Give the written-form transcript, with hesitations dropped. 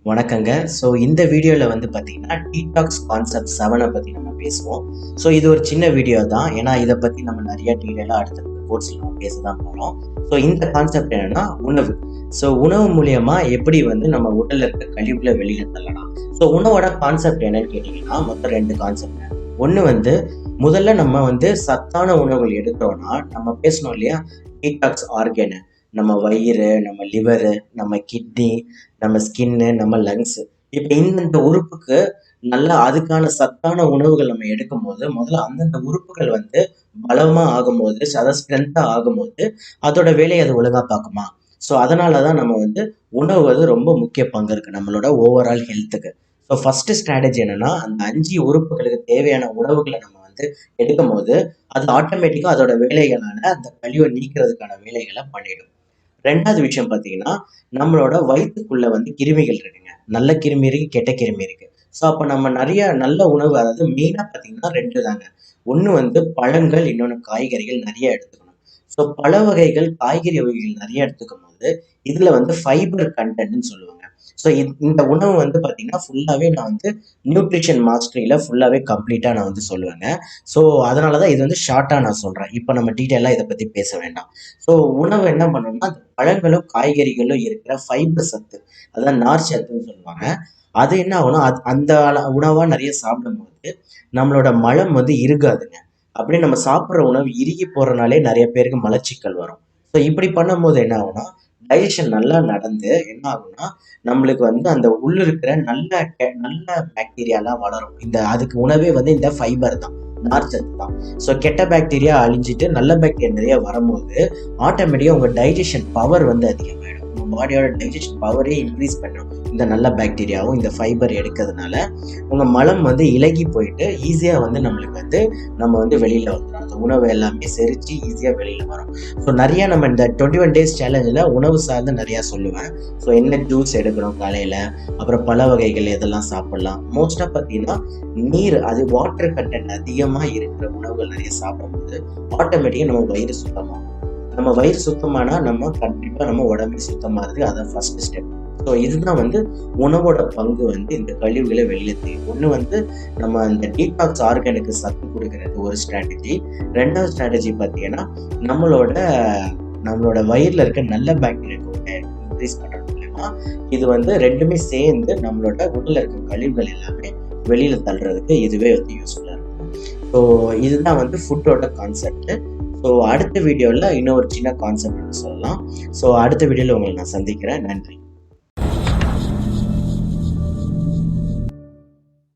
வணக்கங்க. ஸோ இந்த வீடியோவில் வந்து பார்த்தீங்கன்னா டீடாக்ஸ் கான்செப்ட் 7 பற்றி நம்ம பேசுவோம். ஸோ இது ஒரு சின்ன வீடியோ தான். ஏன்னா இதை பற்றி நம்ம நிறைய டீட்டெயிலாக அடுத்தடுத்த கோர்ஸில் நம்ம பேச தான் போகிறோம். ஸோ இந்த கான்செப்ட் என்னன்னா உணவு. ஸோ உணவு மூலியமா எப்படி வந்து நம்ம உடல்ல இருக்க கழிவுகளை வெளியே தள்ளலாம். ஸோ உணவோட கான்செப்ட் என்னன்னு கேட்டிங்கன்னா மொத்தம் 2 கான்செப்ட். ஒன்று வந்து முதல்ல நம்ம வந்து சத்தான உணவுகள் எடுக்கிறோம்னா நம்ம பேசணும் இல்லையா, டீடாக்ஸ் ஆர்கன், நம்ம வயிறு, நம்ம லிவரு, நம்ம கிட்னி, நம்ம ஸ்கின்னு, நம்ம லங்ஸ். இப்ப இந்தந்த உறுப்புக்கு நல்லா அதுக்கான சத்தான உணவுகள் நம்ம எடுக்கும்போது, முதல்ல அந்தந்த உறுப்புகள் வந்து பலமா ஆகும்போது, ஸ்ட்ரென்த்தா ஆகும்போது, அதோட வேலைய அது ஒழுங்கா பார்க்குமா? ஸோ அதனால தான் நம்ம வந்து உணவு வந்து ரொம்ப முக்கிய பங்கு இருக்கு நம்மளோட ஓவரால் ஹெல்த்துக்கு. ஸோ ஃபர்ஸ்ட் ஸ்ட்ராட்டஜி என்னன்னா, அந்த 5 உறுப்புகளுக்கு தேவையான உணவுகள நம்ம வந்து எடுக்கும்போது, அது ஆட்டோமேட்டிக்கா அதோட வேலைகளான அந்த கழிவ நீக்கிறதுக்கான வேலைகள பண்ணிடும். 2வது விஷயம் பார்த்தீங்கன்னா, நம்மளோட வயித்துக்குள்ள வந்து கிருமிகள் இருக்குங்க. நல்ல கிருமி இருக்கு, கெட்ட கிருமி இருக்கு. ஸோ அப்ப நம்ம நெறைய நல்ல உணவு, அதாவது மெயினா பார்த்தீங்கன்னா 2 தாங்க. ஒண்ணு வந்து பழங்கள், இன்னொன்னு காய்கறிகள் நெறைய எடுத்துக்கணும். ஸோ பழ வகைகள், காய்கறி வகைகள் நெறைய எடுத்துக்கும்போது, இதுல வந்து ஃபைபர் கன்டென்ட்ன்னு சொல்லுவாங்க. ஸோ இந்த உணவு வந்து பார்த்தீங்கன்னா, ஃபுல்லாவே நான் வந்து நியூட்ரிஷன் மாஸ்டரியில ஃபுல்லாவே கம்ப்ளீட்டா நான் வந்து சொல்லுவேங்க. ஸோ அதனால தான் இது வந்து ஷார்ட்டா நான் சொல்றேன். இப்ப நம்ம டீட்டெயிலா இத பத்தி பேச வேண்டாம். ஸோ உணவு என்ன பண்ணணும்னா, அந்த பழங்களும், காய்கறிகளும் இருக்கிற ஃபைபர் சத்து, அதான் நார் சத்துன்னு சொல்லுவாங்க. அது என்ன ஆகும்னா, அந்த உணவா நெறைய சாப்பிடும்போது, நம்மளோட மலம் வந்து இறுகாதுங்க. அப்படியே நம்ம சாப்பிடுற உணவு இறுகி போறனாலே நெறைய பேருக்கு மலச்சிக்கல் வரும். ஸோ இப்படி பண்ணும்போது என்ன ஆகும்னா, டைஜஷன் நல்லா நடந்து என்ன ஆகும்னா, நம்மளுக்கு வந்து அந்த உள்ள இருக்கிற நல்ல பாக்டீரியாலாம் வளரும். அதுக்கு உணவே வந்து இந்த ஃபைபர் தான். நார்ச்சத்து தான். ஸோ கெட்ட பாக்டீரியா அழிஞ்சிட்டு நல்ல பாக்டீரியா நிறைய வரும்போது, ஆட்டோமேட்டிக்கா உங்க டைஜஷன் பவர் வந்து அதிகமாயிடும். உங்க பாடியோட டைஜஷன் பவரே இன்க்ரீஸ் பண்ணும். இந்த நல்ல பாக்டீரியாவும் இந்த ஃபைபர் எடுக்கிறதுனால, உங்க மலம் வந்து இளகி போயிட்டு ஈஸியா வந்து நம்மளுக்கு வந்து நம்ம வந்து வெளியில வந்துரும். அந்த உணவு எல்லாமே செரிச்சு ஈஸியா வெளியில வரும். ஸோ நெறைய நம்ம இந்த 21 டேஸ் சேலஞ்சில உணவு சார்ந்து நெறைய சொல்லுவேன். ஸோ என்ன ஜூஸ் எடுக்கணும் காலையில, அப்புறம் பழ வகைகள் எதெல்லாம் சாப்பிடலாம். மோஸ்ட்டா பார்த்தீங்கன்னா, நீர், அது வாட்டர் கன்டென்ட் அதிகமா இருக்கிற உணவுகள் நெறைய சாப்பிடும்போது, ஆட்டோமேட்டிக்கா நம்ம வயிறு சுத்தமாகும். நம்ம வயிறு சுத்தமானா நம்ம கண்டிப்பா நம்ம உடம்பே சுத்தமாகுது. அதான் ஃபர்ஸ்ட் ஸ்டெப். ஸோ இதுதான் வந்து உணவோட பங்கு வந்து இந்த கழிவுகளை வெளிய தள்ளும். ஒண்ணு வந்து நம்ம அந்த டீடாக்ஸ் ஆர்கனுக்கு சத்து குடுக்குறது ஒரு ஸ்ட்ராட்டஜி. 2வது ஸ்ட்ராட்டஜி பார்த்தீங்கன்னா, நம்மளோட நம்மளோட வயிறுல இருக்க நல்ல பாக்டீரியா இன்க்ரீஸ் பண்றது மூலியமா, இது வந்து 2மே சேர்ந்து நம்மளோட உடல்ல இருக்க கழிவுகள் எல்லாமே வெளியில தள்ளுறதுக்கு இதுவே வந்து யூஸ்ஃபுல்லா இருக்கும். ஸோ இதுதான் வந்து ஃபுட்டோட கான்செப்ட். ஸோ அடுத்த வீடியோல இன்னும் ஒரு சின்ன கான்செப்ட் சொல்லலாம். ஸோ அடுத்த வீடியோல உங்களை நான் சந்திக்கிறேன். நன்றி.